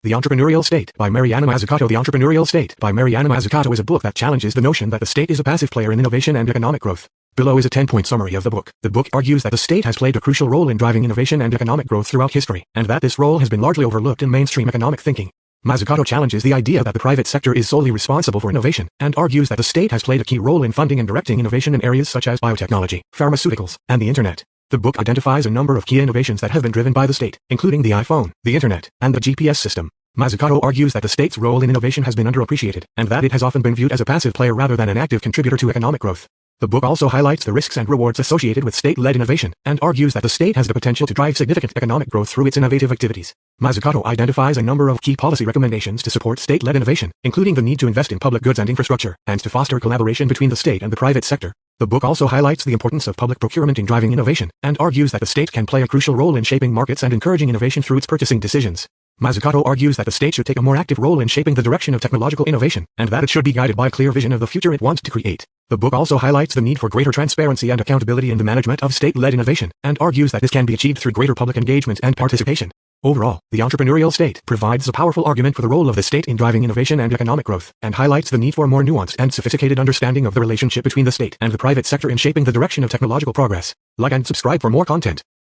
The Entrepreneurial State by Mariana Mazzucato. The Entrepreneurial State by Mariana Mazzucato is a book that challenges the notion that the state is a passive player in innovation and economic growth. Below is a 10-point summary of the book. The book argues that the state has played a crucial role in driving innovation and economic growth throughout history, and that this role has been largely overlooked in mainstream economic thinking. Mazzucato challenges the idea that the private sector is solely responsible for innovation, and argues that the state has played a key role in funding and directing innovation in areas such as biotechnology, pharmaceuticals, and the internet. The book identifies a number of key innovations that have been driven by the state, including the iPhone, the internet, and the GPS system. Mazzucato argues that the state's role in innovation has been underappreciated, and that it has often been viewed as a passive player rather than an active contributor to economic growth. The book also highlights the risks and rewards associated with state-led innovation, and argues that the state has the potential to drive significant economic growth through its innovative activities. Mazzucato identifies a number of key policy recommendations to support state-led innovation, including the need to invest in public goods and infrastructure, and to foster collaboration between the state and the private sector. The book also highlights the importance of public procurement in driving innovation, and argues that the state can play a crucial role in shaping markets and encouraging innovation through its purchasing decisions. Mazzucato argues that the state should take a more active role in shaping the direction of technological innovation, and that it should be guided by a clear vision of the future it wants to create. The book also highlights the need for greater transparency and accountability in the management of state-led innovation, and argues that this can be achieved through greater public engagement and participation. Overall, the entrepreneurial state provides a powerful argument for the role of the state in driving innovation and economic growth, and highlights the need for a more nuanced and sophisticated understanding of the relationship between the state and the private sector in shaping the direction of technological progress. Like and subscribe for more content.